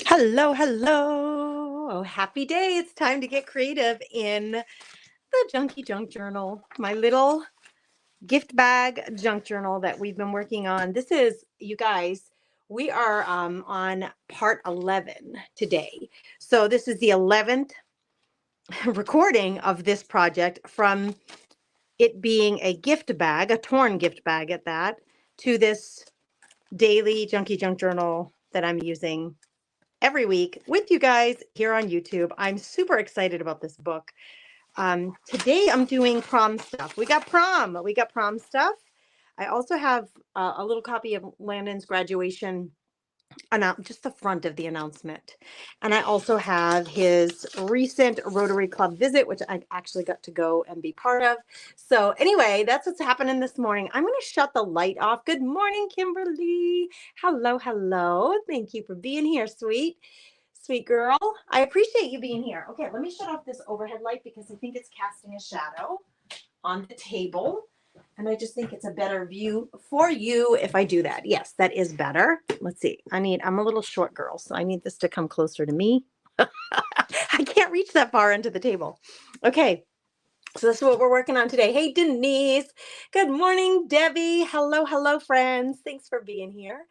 Hello, hello. Oh, happy day. It's time to get creative in the Junky Junk Journal, my little gift bag junk journal that we've been working on. This is, you guys, we are on part 11 today. So this is the 11th recording of this project, from it being a gift bag, a torn gift bag at that, to this daily Junky Junk Journal that I'm using every week with you guys here on YouTube. I'm super excited about this book. Today I'm doing prom stuff. We got prom stuff. I also have a little copy of Landon's graduation, just the front of the announcement. And I also have his recent Rotary Club visit, which I actually got to go and be part of. So anyway, that's what's happening this morning. I'm going to shut the light off. Good morning, Kimberly. Hello, hello. Thank you for being here, sweet girl. I appreciate you being here. Okay, let me shut off this overhead light because I think it's casting a shadow on the table. And I just think it's a better view for you if I do that. Yes, that is better. Let's see. I'm a little short girl, so I need this to come closer to me. I can't reach that far into the table. Okay, so this is what we're working on today. Hey, Denise. Good morning, Debbie. Hello, hello, friends. Thanks for being here.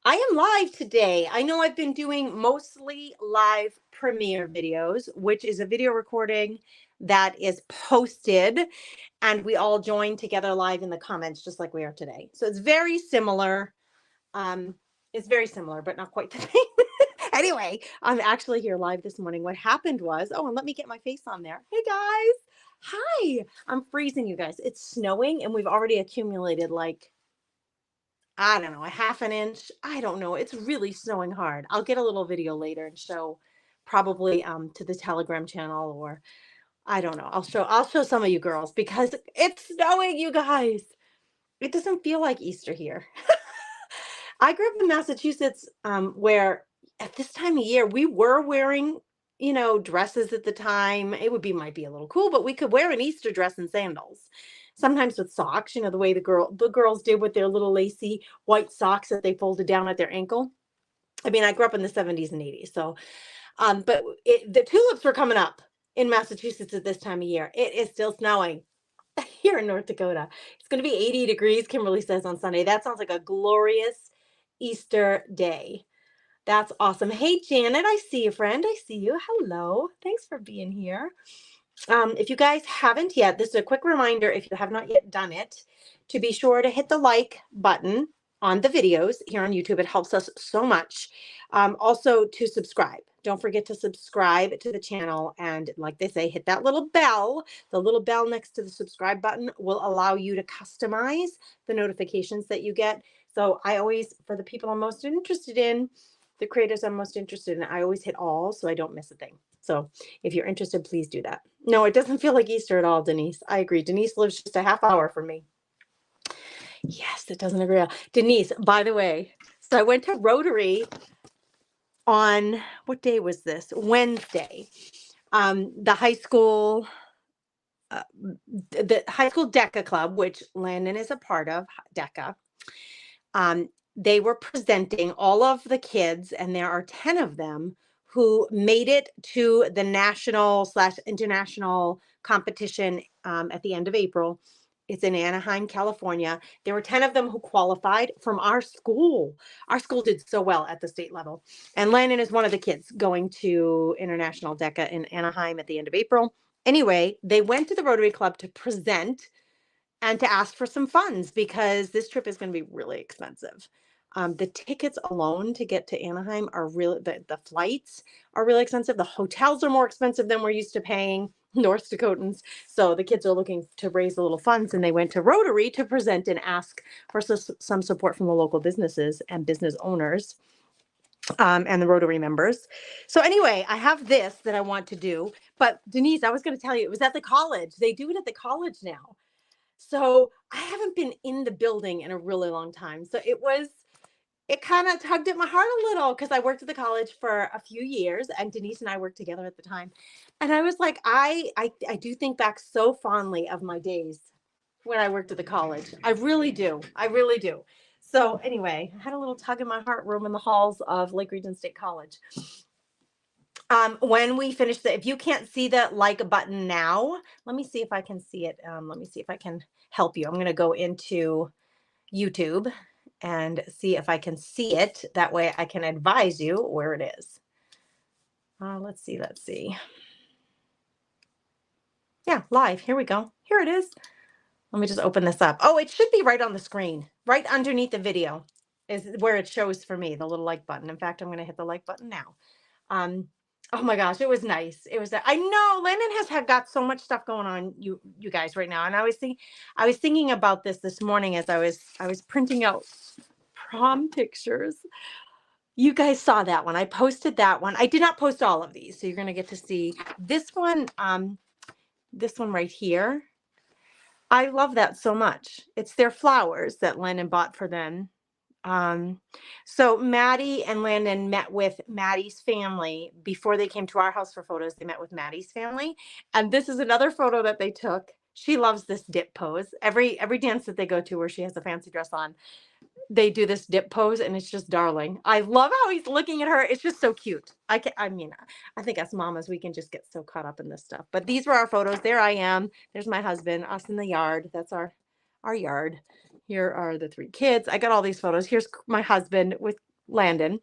I am live today. I know I've been doing mostly live premiere videos, which is a video recording that is posted and we all join together live in the comments, just like we are today. So it's very similar. It's very similar, but not quite the same. Anyway, I'm actually here live this morning. What happened was, oh, and let me get my face on there. Hey guys. Hi. I'm freezing, you guys. It's snowing and we've already accumulated, like, I don't know, a half an inch. I don't know. It's really snowing hard. I'll get a little video later and show, probably to the Telegram channel, or I don't know. I'll show some of you girls because it's snowing, you guys. It doesn't feel like Easter here. I grew up in Massachusetts, where at this time of year we were wearing, dresses at the time. Might be a little cool, but we could wear an Easter dress and sandals. Sometimes with socks, the way the girls did with their little lacy white socks that they folded down at their ankle. I mean, I grew up in the 70s and 80s, so but the tulips were coming up in Massachusetts at this time of year. It is still snowing here in North Dakota. It's going to be 80 degrees, Kimberly says, on Sunday. That sounds like a glorious Easter day. That's awesome. Hey, Janet, I see you, friend. I see you. Hello. Thanks for being here. If you guys haven't yet, this is a quick reminder, if you have not yet done it, to be sure to hit the like button on the videos here on YouTube. It helps us so much. Also to subscribe. Don't forget to subscribe to the channel. And like they say, hit that little bell. The little bell next to the subscribe button will allow you to customize the notifications that you get. So I always, for the people I'm most interested in, the creators I'm most interested in, I always hit all so I don't miss a thing. So if you're interested, please do that. No, it doesn't feel like Easter at all, Denise. I agree. Denise lives just a half hour from me. Yes, it doesn't agree. Denise, by the way, so I went to Rotary on, what day was this? Wednesday. The high school, DECA club, which Landon is a part of, DECA. They were presenting all of the kids, and there are 10 of them who made it to the national/international competition at the end of April. It's in Anaheim, California. There were 10 of them who qualified from our school. Our school did so well at the state level. And Landon is one of the kids going to International DECA in Anaheim at the end of April. Anyway, they went to the Rotary Club to present and to ask for some funds because this trip is going to be really expensive. The tickets alone to get to Anaheim are really, the flights are really expensive. The hotels are more expensive than we're used to paying, North Dakotans. So the kids are looking to raise a little funds, and they went to Rotary to present and ask for some support from the local businesses and business owners, and the Rotary members. So anyway, I have this that I want to do. But Denise, I was going to tell you, it was at the college. They do it at the college now. So I haven't been in the building in a really long time. So it kind of tugged at my heart a little because I worked at the college for a few years, and Denise and I worked together at the time. And I was like, I do think back so fondly of my days when I worked at the college. I really do. I really do. So anyway, I had a little tug in my heart room in the halls of Lake Region State College. When we finish if you can't see the like button now, let me see if I can see it. Let me see if I can help you. I'm going to go into YouTube and see if I can see it. That way I can advise you where it is. Let's see. Yeah, live. Here we go. Here it is. Let me just open this up. Oh, it should be right on the screen, right underneath the video is where it shows for me, the little like button. In fact, I'm going to hit the like button now. Oh my gosh, it was nice. It was, I know Landon has got so much stuff going on, you guys, right now. And I was thinking about this morning as I was printing out prom pictures. You guys saw that one. I posted that one. I did not post all of these, so you're going to get to see this one right here. I love that so much. It's their flowers that Landon bought for them. So Maddie and Landon met with Maddie's family before they came to our house for photos. They met with Maddie's family, and this is another photo that they took. She loves this dip pose. Every dance that they go to where she has a fancy dress on, they do this dip pose, and it's just darling. I love how he's looking at her. It's just so cute. I think as mamas, we can just get so caught up in this stuff. But these were our photos. There I am. There's my husband, us in the yard. That's our yard. Here are the 3 kids. I got all these photos. Here's my husband with Landon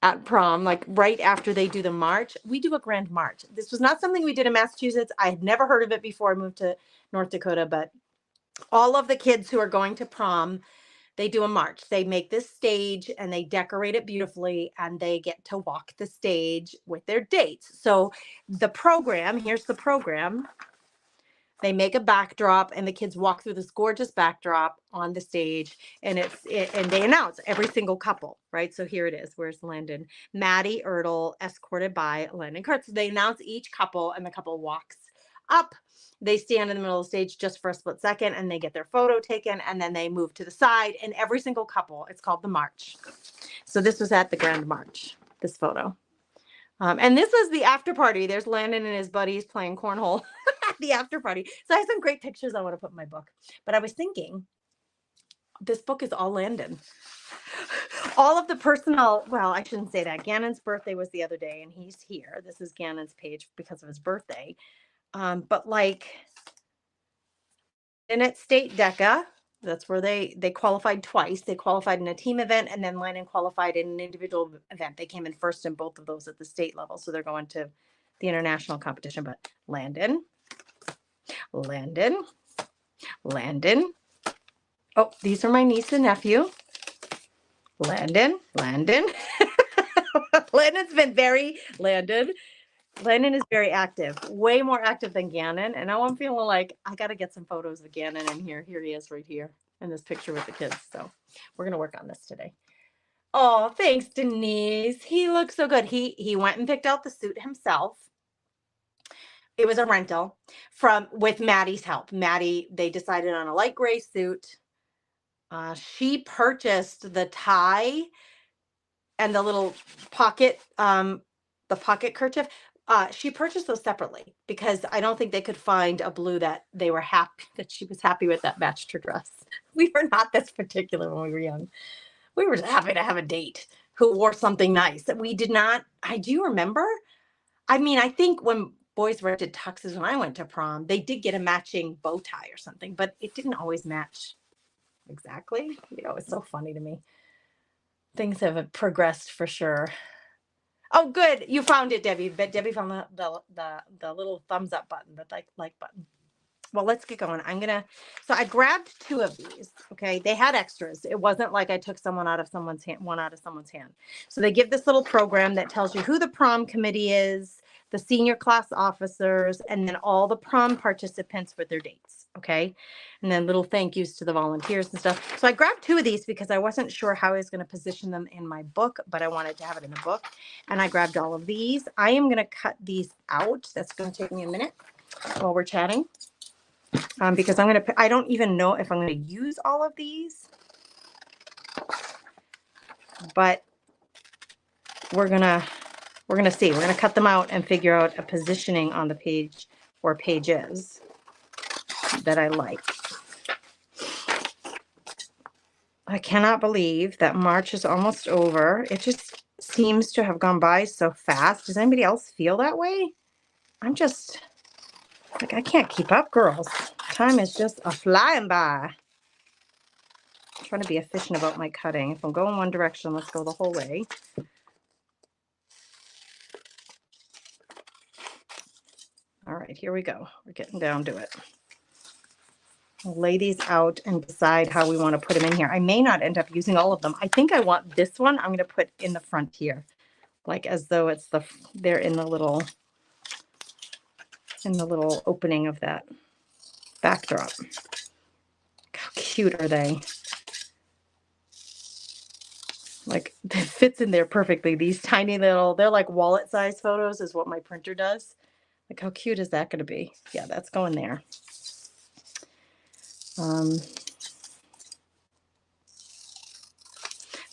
at prom, like right after they do the march. We do a grand march. This was not something we did in Massachusetts. I had never heard of it before I moved to North Dakota, but all of the kids who are going to prom, they do a march. They make this stage and they decorate it beautifully, and they get to walk the stage with their dates. So the program, here's the program. They make a backdrop and the kids walk through this gorgeous backdrop on the stage, and and they announce every single couple, right? So here it is. Where's Landon? Maddie Ertl, escorted by Landon Kurtz. So they announce each couple, and the couple walks up. They stand in the middle of the stage just for a split second, and they get their photo taken, and then they move to the side. And every single couple, it's called the march. So this was at the Grand March, this photo. And this is the after party. There's Landon and his buddies playing cornhole at the after party. So I have some great pictures I want to put in my book. But I was thinking, this book is all Landon. All of the personal, well, I shouldn't say that. Gannon's birthday was the other day, and he's here. This is Gannon's page because of his birthday. But like, in at State DECA, that's where they qualified twice. They qualified in a team event, and then Landon qualified in an individual event. They came in first in both of those at the state level. So they're going to the international competition. But Landon. Oh, these are my niece and nephew. Landon. Landon's been Landon is very active, way more active than Gannon. And now I'm feeling like I got to get some photos of Gannon in here. Here he is right here in this picture with the kids. So we're going to work on this today. Oh, thanks, Denise. He looks so good. He went and picked out the suit himself. It was a rental with Maddie's help. Maddie, they decided on a light gray suit. She purchased the tie and the little pocket, the pocket kerchief. She purchased those separately because I don't think they could find a blue that she was happy with that matched her dress. We were not this particular when we were young. We were just happy to have a date who wore something nice. We did not. Do you remember? I mean, I think when boys rented tuxes when I went to prom, they did get a matching bow tie or something, but it didn't always match exactly. It's so funny to me. Things have progressed for sure. Oh, good. You found it, Debbie. But Debbie found the little thumbs up button, the like button. Well, let's get going. So I grabbed 2 of these. Okay. They had extras. It wasn't like I took one out of someone's hand. So they give this little program that tells you who the prom committee is, the senior class officers, and then all the prom participants with their dates. Okay. And then little thank yous to the volunteers and stuff. So I grabbed 2 of these because I wasn't sure how I was going to position them in my book, but I wanted to have it in the book. And I grabbed all of these. I am going to cut these out. That's going to take me a minute while we're chatting. Because I don't even know if I'm going to use all of these, but we're going to see. We're going to cut them out and figure out a positioning on the page or pages that I like. I cannot believe that March is almost over. It just seems to have gone by so fast. Does anybody else feel that way? I'm just, like, I can't keep up, girls. Time is just a flying by. I'm trying to be efficient about my cutting. If I'm going one direction, let's go the whole way. All right, here we go. We're getting down to it. We'll lay these out and decide how we want to put them in here. I may not end up using all of them. I think I want this one. I'm going to put in the front here, like as though it's they're in the little opening of that backdrop. How cute are they? Like, it fits in there perfectly. These tiny little, they're like wallet size photos is what my printer does. Like, how cute is that going to be? Yeah, that's going there.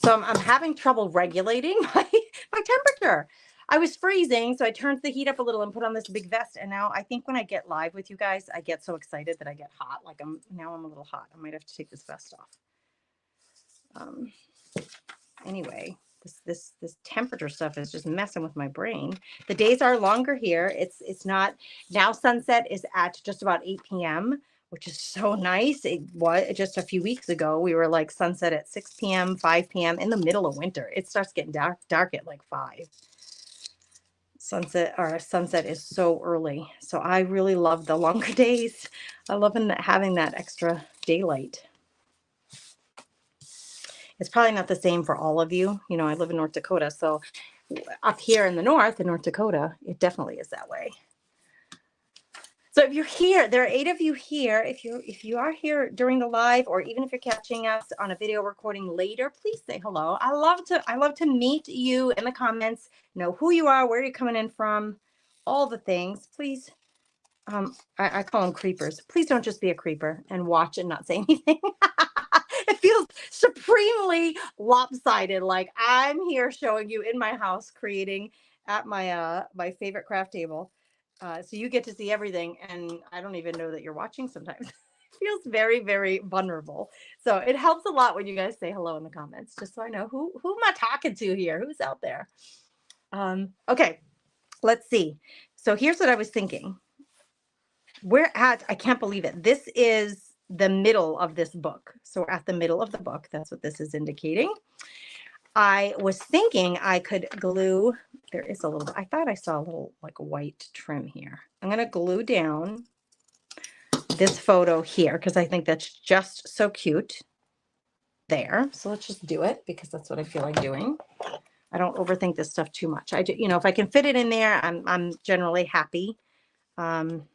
So I'm having trouble regulating my temperature. I was freezing, so I turned the heat up a little and put on this big vest. And now I think when I get live with you guys, I get so excited that I get hot. Like I'm a little hot. I might have to take this vest off. Anyway, this temperature stuff is just messing with my brain. The days are longer here. It's not now. Sunset is at just about 8 p.m., which is so nice. It was just a few weeks ago. We were like sunset at 6 p.m., 5 p.m. in the middle of winter. It starts getting dark at like 5. Sunset is so early. So I really love the longer days. I love having that extra daylight. It's probably not the same for all of you. You know, I live in North Dakota, so up here in the north, in North Dakota, it definitely is that way. So if you're here, there are 8 of you here. If you are here during the live, or even if you're catching us on a video recording later, please say hello. I love to meet you in the comments, know who you are, where you're coming in from, all the things. Please, I call them creepers. Please don't just be a creeper and watch and not say anything. It feels supremely lopsided. Like I'm here showing you in my house, creating at my my favorite craft table. So you get to see everything, and I don't even know that you're watching sometimes. It feels very, very vulnerable. So it helps a lot when you guys say hello in the comments, just so I know who am I talking to here? Who's out there? Okay, let's see. So here's what I was thinking. I can't believe it. This is the middle of this book. So we're at the middle of the book. That's what this is indicating. I was thinking I could glue, there is a little, I thought I saw a little like white trim here. I'm going to glue down this photo here because I think that's just so cute there. So let's just do it because that's what I feel like doing. I don't overthink this stuff too much. If I can fit it in there, I'm generally happy. I'm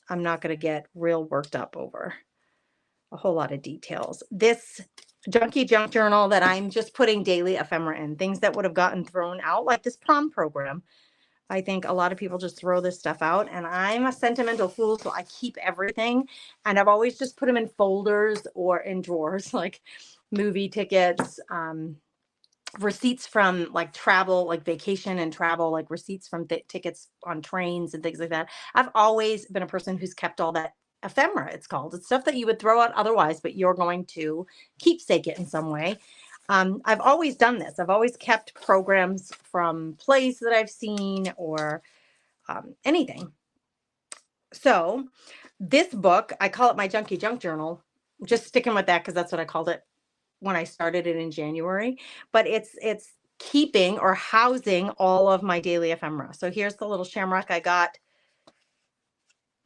not going to get real worked up over a whole lot of details. This Junky Junk Journal that I'm just putting daily ephemera in, things that would have gotten thrown out, like this prom program. I think a lot of people just throw this stuff out, and I'm a sentimental fool, so I keep everything, and I've always just put them in folders or in drawers, like movie tickets, receipts from like travel, like vacation and travel, like receipts from tickets on trains and things like that. I've always been a person who's kept all that ephemera, it's called. It's stuff that you would throw out otherwise, but you're going to keepsake it in some way. I've always done this. I've always kept programs from plays that I've seen or anything. So this book, I call it my Junky Junk Journal. Just sticking with that because that's what I called it when I started it in January. But it's keeping or housing all of my daily ephemera. So here's the little shamrock I got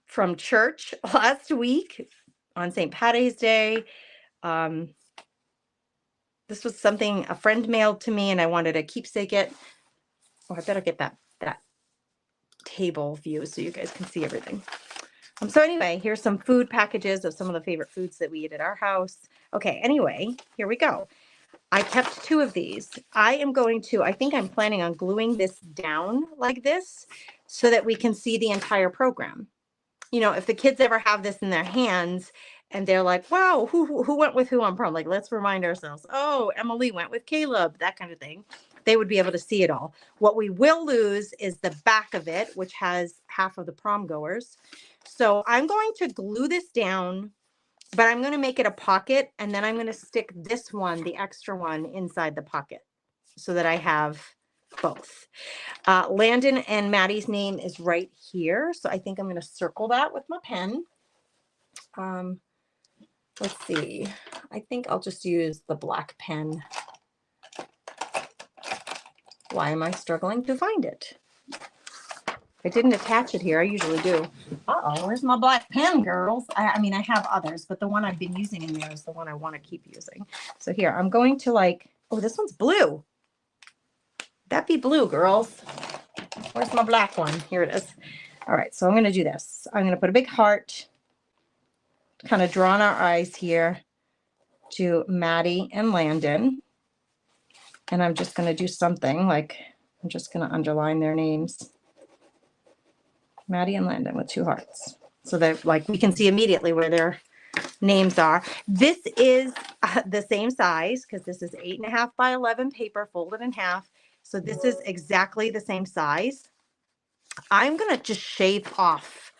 from church last week on St. Patty's Day. This was something a friend mailed to me and I wanted to keepsake it. Oh, I better get that table view so you guys can see everything. So anyway, here's some food packages of some of the favorite foods that we eat at our house. Okay, anyway, here we go. I kept 2 of these. I think I'm planning on gluing this down like this so that we can see the entire program. You know, if the kids ever have this in their hands and they're like, wow, who went with who on prom? Like, let's remind ourselves, oh, Emily went with Caleb, that kind of thing. They would be able to see it all. What we will lose is the back of it, which has half of the prom goers. So I'm going to glue this down but I'm going to make it a pocket, and then I'm going to stick this one, the extra one, inside the pocket so that I have both. Landon and Maddie's name is right here, so I think I'm going to circle that with my pen. Let's see. I think I'll just use the black pen. Why am I struggling to find it? I didn't attach it here. I usually do. Uh-oh, where's my black pen, girls? I mean, I have others, but the one I've been using in there is the one I want to keep using. So here, I'm going to oh, this one's blue. That be blue, girls. Where's my black one? Here it is. All right, so I'm going to do this. I'm going to put a big heart, kind of draw on our eyes here to Maddie and Landon. And I'm just going to do something like, I'm just going to underline their names. Maddie and Landon with 2 hearts. So that we can see immediately where their names are. This is the same size because this is 8.5 by 11 paper folded in half. So this is exactly the same size. I'm going to just shave off,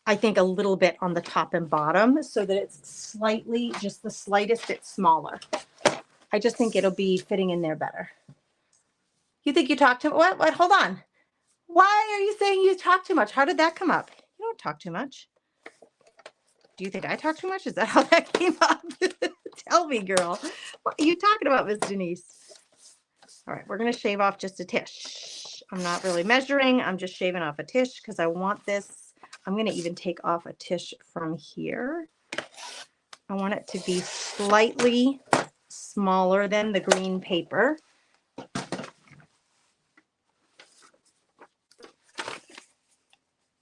I think, a little bit on the top and bottom so that it's slightly, just the slightest bit smaller. I just think it'll be fitting in there better. You think you talk too much? What? Hold on. Why are you saying you talk too much? How did that come up? You don't talk too much. Do you think I talk too much? Is that how that came up? Tell me, girl. What are you talking about, Miss Denise? All right, we're going to shave off just a tish. I'm not really measuring. I'm just shaving off a tish because I want this. I'm going to even take off a tish from here. I want it to be slightly smaller than the green paper.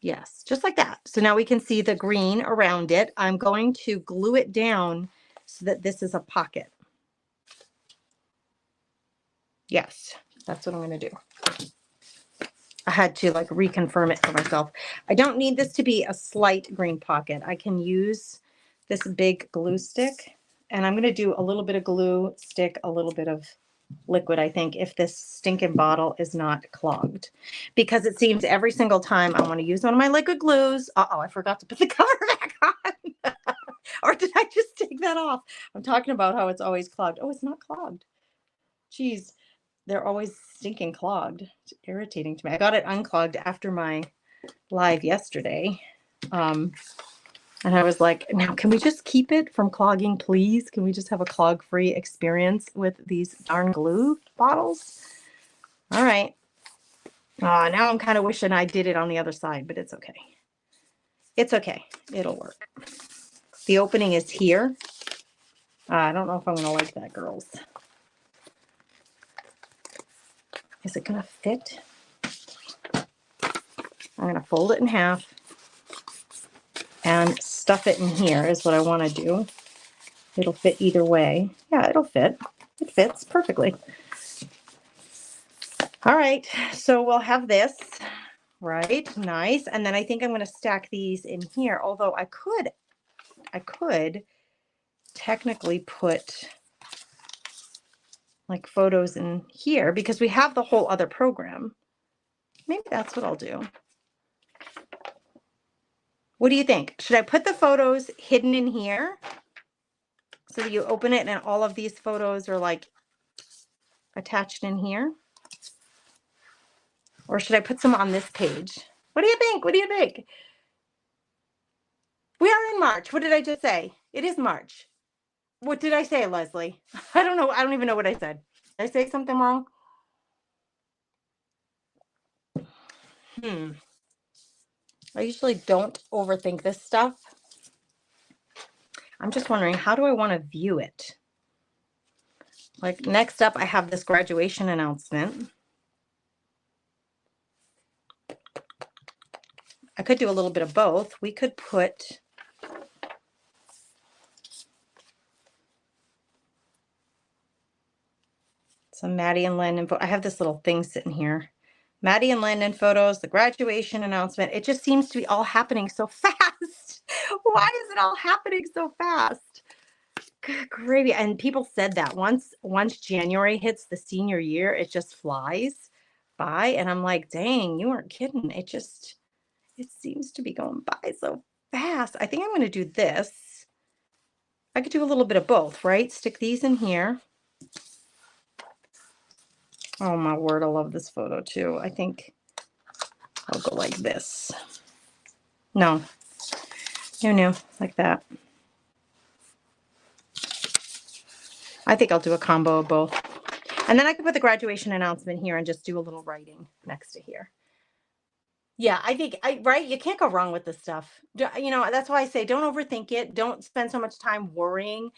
Yes, just like that. So now we can see the green around it. I'm going to glue it down so that this is a pocket. Yes, that's what I'm going to do. I had to reconfirm it for myself. I don't need this to be a slight green pocket. I can use this big glue stick, and I'm going to do a little bit of glue stick, a little bit of liquid, I think, if this stinking bottle is not clogged, because it seems every single time I want to use one of my liquid glues. Uh-oh, I forgot to put the cover back on. Or did I just take that off? I'm talking about how it's always clogged. Oh, it's not clogged. Geez, they're always stinking clogged. It's irritating to me. I got it unclogged after my live yesterday. And I was like, now can we just keep it from clogging, please? Can we just have a clog-free experience with these darn glue bottles? All right. Now I'm kind of wishing I did it on the other side, but it's okay. It's okay. It'll work. The opening is here. I don't know if I'm going to like that, girls. Is it going to fit? I'm going to fold it in half and stuff it in here is what I want to do. It'll fit either way. Yeah, it'll fit. It fits perfectly. All right, so we'll have this, right? Nice. And then I think I'm going to stack these in here, although I could technically put photos in here because we have the whole other program. Maybe that's what I'll do. What do you think? Should I put the photos hidden in here so that you open it and all of these photos are attached in here? Or should I put some on this page? What do you think? What do you think? We are in March. What did I just say? It is March. What did I say, Leslie? I don't know. I don't even know what I said. Did I say something wrong? I usually don't overthink this stuff. I'm just wondering, how do I want to view it? Next up, I have this graduation announcement. I could do a little bit of both. We could put some Maddie and Landon. I have this little thing sitting here. Maddie and Landon photos, the graduation announcement. It just seems to be all happening so fast. Why is it all happening so fast? Good gravy. And people said that once January hits the senior year, it just flies by. And I'm like, dang, you weren't kidding. It seems to be going by so fast. I think I'm going to do this. I could do a little bit of both, right? Stick these in here. Oh my word, I love this photo too. I think I'll go like this. No, no, like that. I think I'll do a combo of both. And then I could put the graduation announcement here and just do a little writing next to here. Yeah, I think right, you can't go wrong with this stuff. You know, that's why I say don't overthink it. Don't spend so much time worrying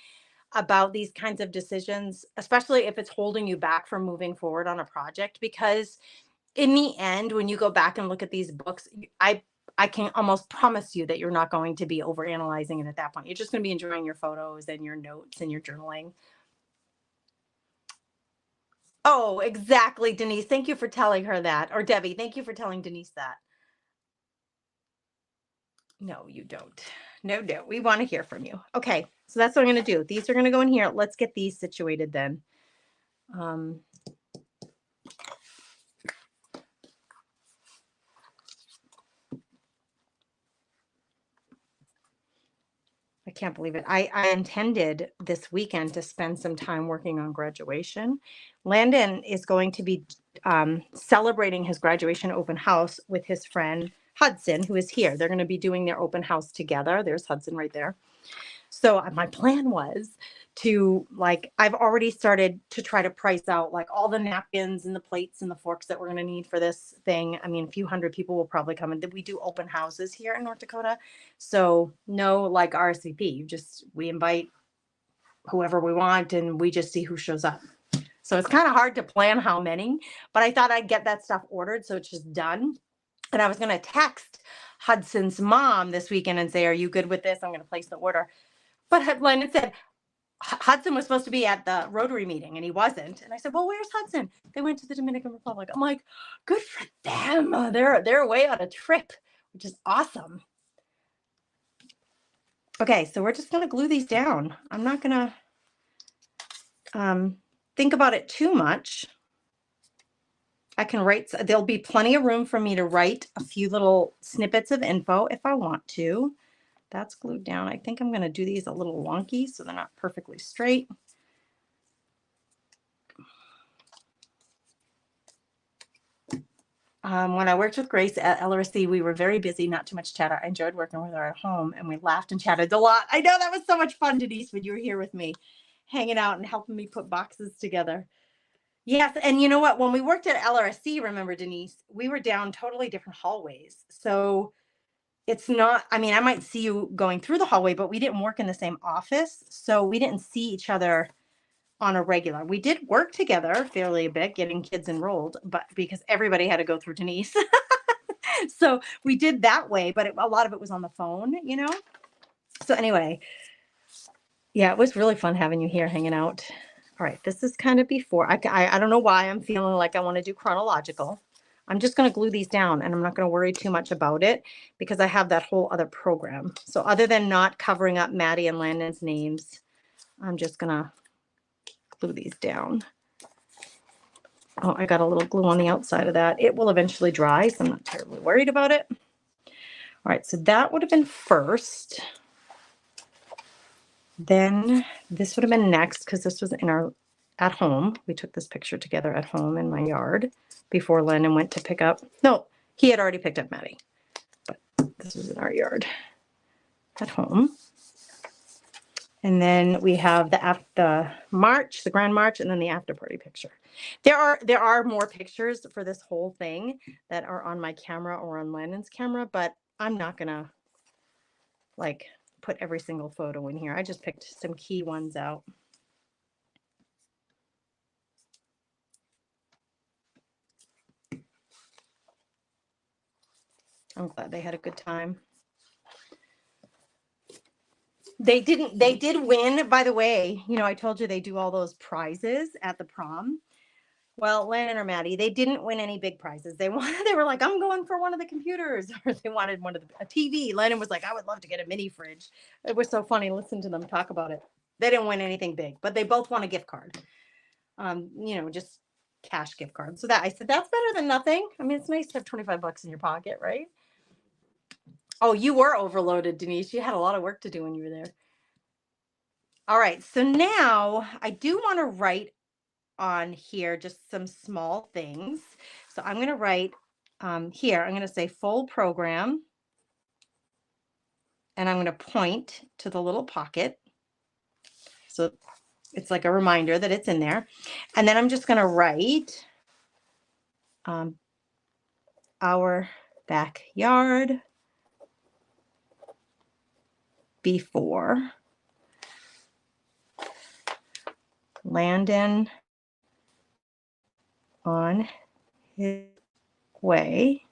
about these kinds of decisions, especially if it's holding you back from moving forward on a project, because in the end, when you go back and look at these books, I can almost promise you that you're not going to be overanalyzing it at that point. You're just going to be enjoying your photos and your notes and your journaling. Oh, exactly, Denise. Thank you for telling her that. Or Debbie, thank you for telling Denise that. No, you don't. No, no. We want to hear from you. Okay, so that's what I'm going to do. These are going to go in here. Let's get these situated then. I can't believe it. I intended this weekend to spend some time working on graduation. Landon is going to be celebrating his graduation open house with his friend Hudson, who is here. They're going to be doing their open house together. There's Hudson right there. So my plan was to I've already started to try to price out like all the napkins and the plates and the forks that we're going to need for this thing. I mean, a few hundred people will probably come, and we do open houses here in North Dakota. So no RSVP, we invite whoever we want and we just see who shows up. So it's kind of hard to plan how many, but I thought I'd get that stuff ordered so it's just done. And I was going to text Hudson's mom this weekend and say, are you good with this? I'm going to place the order. But Lennon said Hudson was supposed to be at the Rotary meeting and he wasn't. And I said, well, where's Hudson? They went to the Dominican Republic. I'm like, good for them. They're away on a trip, which is awesome. Okay, so we're just going to glue these down. I'm not going to think about it too much. I can write, there'll be plenty of room for me to write a few little snippets of info if I want to. That's glued down. I think I'm going to do these a little wonky so they're not perfectly straight. When I worked with Grace at LRC, we were very busy, not too much chatter. I enjoyed working with her at home, and we laughed and chatted a lot. I know that was so much fun, Denise, when you were here with me, hanging out and helping me put boxes together. Yes, and you know what? When we worked at LRC, remember, Denise, we were down totally different hallways. So it's not, I mean, I might see you going through the hallway, but we didn't work in the same office. So we didn't see each other on a regular. We did work together fairly a bit, getting kids enrolled, but because everybody had to go through Denise. So we did that way, but a lot of it was on the phone, you know? So anyway, yeah, it was really fun having you here hanging out. All right, this is kind of before. I don't know why I'm feeling like I want to do chronological. I'm just going to glue these down and I'm not going to worry too much about it because I have that whole other program. So other than not covering up Maddie and Landon's names, I'm just going to glue these down. Oh, I got a little glue on the outside of that. It will eventually dry, so I'm not terribly worried about it. All right, so that would have been first. Then this would have been next because this was in our at home. We took this picture together at home in my yard before Landon went to pick up. No, he had already picked up Maddie, but this was in our yard at home. And then we have the march, the grand march, and then the after party picture. There are more pictures for this whole thing that are on my camera or on Landon's camera, but I'm not gonna like put every single photo in here. I just picked some key ones out. I'm glad they had a good time. They did win, by the way. You know, I told you they do all those prizes at the prom. Well, Landon or Maddie, they didn't win any big prizes. They were like, I'm going for one of the computers, or they wanted a TV. Landon was like, I would love to get a mini fridge. It was so funny. Listen to them talk about it. They didn't win anything big, but they both won a gift card. You know, just cash gift card. So I said, that's better than nothing. I mean, it's nice to have 25 bucks in your pocket, right? Oh, you were overloaded, Denise. You had a lot of work to do when you were there. All right, so now I do want to write on here just some small things. So I'm going to write here, I'm going to say full program, and I'm going to point to the little pocket. So it's like a reminder that it's in there. And then I'm just going to write our backyard before Landon on his way.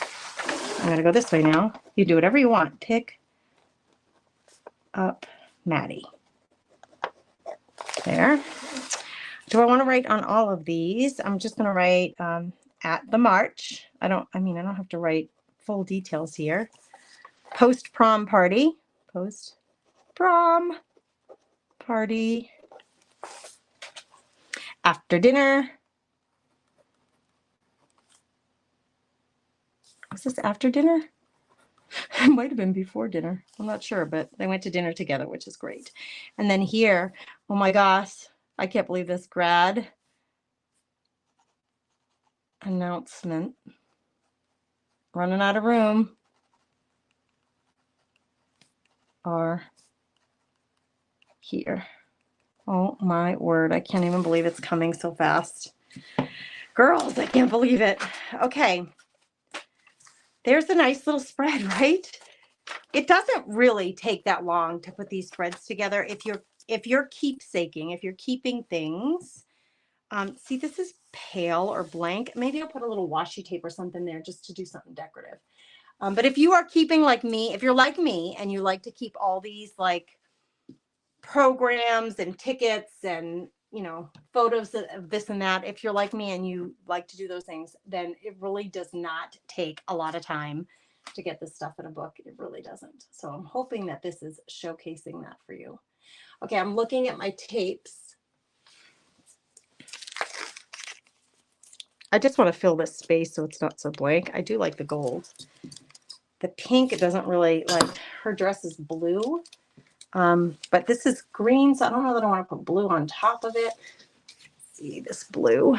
I'm going to go this way now. You do whatever you want. Pick up Maddie. There. Do I want to write on all of these? I'm just going to write at the march. I don't have to write full details here. Post prom party. Post prom party. After dinner. Was this after dinner? It might have been before dinner. I'm not sure, but they went to dinner together, which is great. And then here, oh my gosh, I can't believe this, grad announcement. Running out of room. Are here. Oh my word, I can't even believe it's coming so fast. Girls, I can't believe it. Okay. There's a nice little spread, right? It doesn't really take that long to put these spreads together if you're keepsaking, if you're keeping things. See, this is pale or blank. Maybe I'll put a little washi tape or something there just to do something decorative. But if you are keeping like me, if you're like me and you like to keep all these like programs and tickets and, you know, photos of this and that, if you're like me and you like to do those things, then it really does not take a lot of time to get this stuff in a book. It really doesn't. So I'm hoping that this is showcasing that for you. Okay, I'm looking at my tapes. I just want to fill this space so it's not so blank. I do like the gold. The pink, it doesn't really, like, her dress is blue. But this is green, so I don't know that I want to put blue on top of it. Let's see, this blue.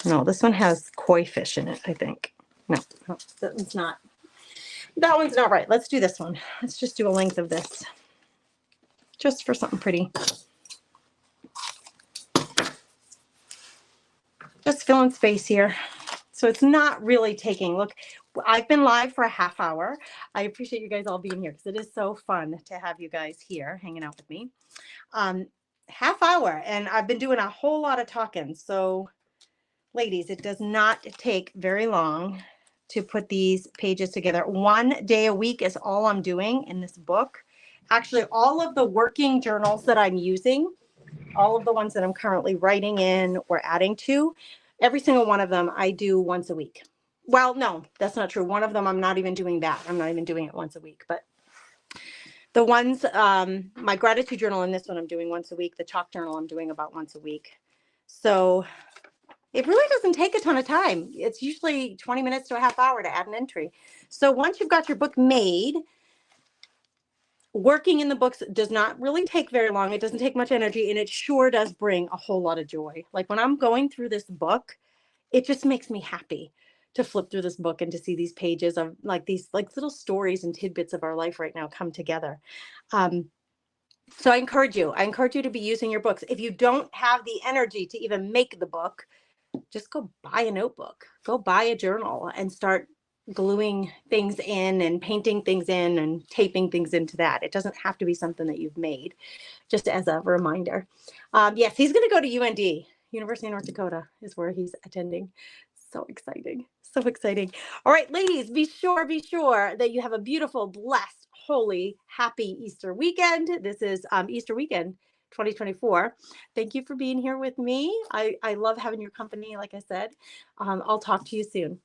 No, this one has koi fish in it, I think. No, that one's not. That one's not right. Let's do this one. Let's just do a length of this. Just for something pretty. Just filling space here. So it's not really taking, look, I've been live for a half hour. I appreciate you guys all being here because it is so fun to have you guys here hanging out with me. Half hour, and I've been doing a whole lot of talking. So ladies, it does not take very long to put these pages together. 1 day a week is all I'm doing in this book. Actually, all of the working journals that I'm using, all of the ones that I'm currently writing in or adding to, every single one of them I do once a week. Well, no, that's not true. One of them, I'm not even doing that. I'm not even doing it once a week. But the ones, my gratitude journal and this one I'm doing once a week. The chalk journal I'm doing about once a week. So it really doesn't take a ton of time. It's usually 20 minutes to a half hour to add an entry. So once you've got your book made, working in the books does not really take very long. It doesn't take much energy, and it sure does bring a whole lot of joy. Like when I'm going through this book, it just makes me happy to flip through this book and to see these pages of like these like little stories and tidbits of our life right now come together. So I encourage you to be using your books. If you don't have the energy to even make the book, just go buy a notebook, go buy a journal and start gluing things in and painting things in and taping things into that. It doesn't have to be something that you've made, just as a reminder. Yes, he's going to go to UND, University of North Dakota is where he's attending. So exciting. So exciting. All right, ladies, be sure that you have a beautiful, blessed, holy, happy Easter weekend. This is Easter weekend 2024. Thank you for being here with me. I love having your company, like I said. I'll talk to you soon.